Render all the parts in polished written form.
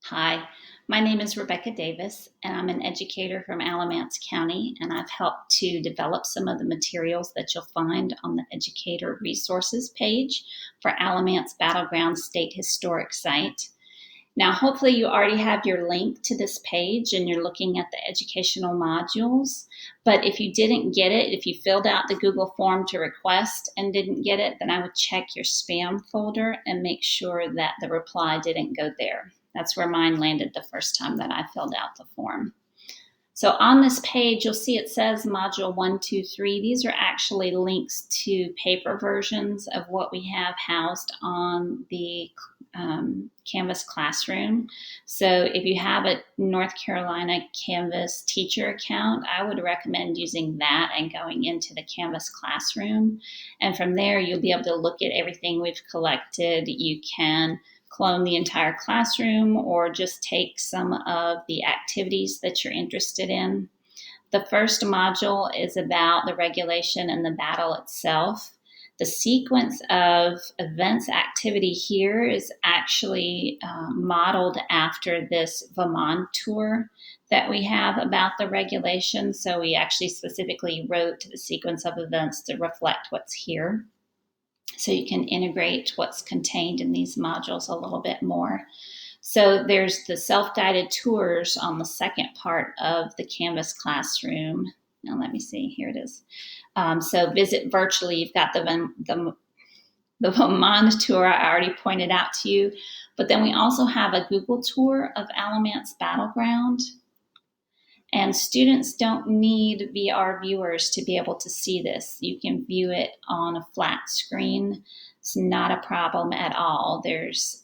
Hi, my name is Rebekah Davis, and I'm an educator from Alamance County, and I've helped to develop some of the materials that you'll find on the Educator Resources page for Alamance Battleground State Historic Site. Now, hopefully you already have your link to this page and you're looking at the educational modules, but if you didn't get it, if you filled out the Google form to request and didn't get it, then I would check your spam folder and make sure that the reply didn't go there. That's where mine landed the first time that I filled out the form. So on this page, you'll see it says Module 1, 2, 3. These are actually links to paper versions of what we have housed on the Canvas classroom. So if you have a North Carolina Canvas teacher account, I would recommend using that and going into the Canvas classroom. And from there, you'll be able to look at everything we've collected. You can clone the entire classroom or just take some of the activities that you're interested in. The first module is about the regulation and the battle itself. The sequence of events activity here is actually modeled after this Vermont tour that we have about the regulation. So we actually specifically wrote the sequence of events to reflect what's here. So you can integrate what's contained in these modules a little bit more. So there's the self-guided tours on the second part of the Canvas classroom. Now let me see, here it is. So visit virtually, you've got the Vermont tour I already pointed out to you, but then we also have a Google tour of Alamance Battleground. And students don't need VR viewers to be able to see this. You can view it on a flat screen. It's not a problem at all. There's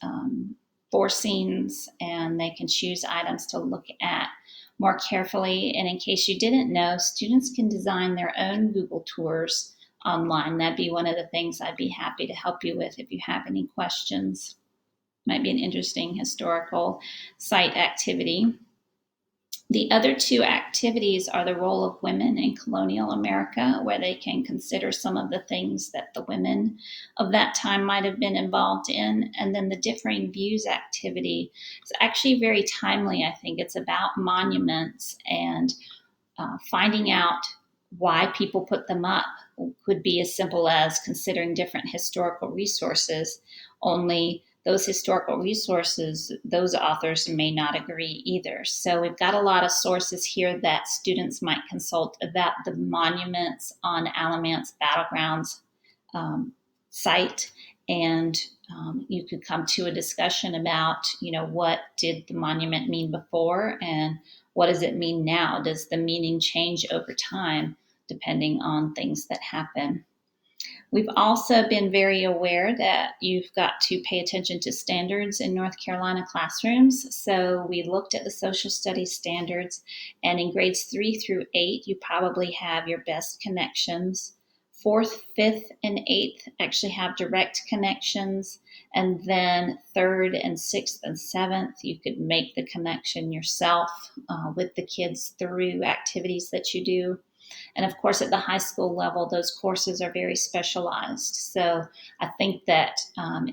4 scenes, and they can choose items to look at more carefully. And in case you didn't know, students can design their own Google tours online. That'd be one of the things I'd be happy to help you with if you have any questions. Might be an interesting historical site activity. The other 2 activities are the role of women in colonial America, where they can consider some of the things that the women of that time might have been involved in. And then the differing views activity is actually very timely, I think. It's about monuments and finding out why people put them up. Could be as simple as considering different historical resources, only those historical resources, those authors may not agree either. So we've got a lot of sources here that students might consult about the monuments on Alamance Battleground's site. And you could come to a discussion about, what did the monument mean before and what does it mean now? Does the meaning change over time depending on things that happen? We've also been very aware that you've got to pay attention to standards in North Carolina classrooms. So we looked at the social studies standards, and in grades 3 through 8, you probably have your best connections. 4th, 5th, and 8th actually have direct connections. And then 3rd and 6th and 7th, you could make the connection yourself with the kids through activities that you do. And of course, at the high school level, those courses are very specialized. So I think that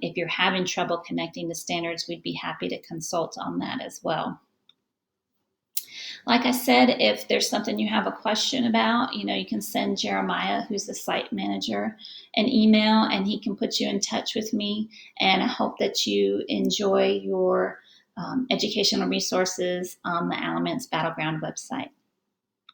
if you're having trouble connecting the standards, we'd be happy to consult on that as well. Like I said, if there's something you have a question about, you can send Jeremiah, who's the site manager, an email, and he can put you in touch with me. And I hope that you enjoy your educational resources on the Alamance Battleground website.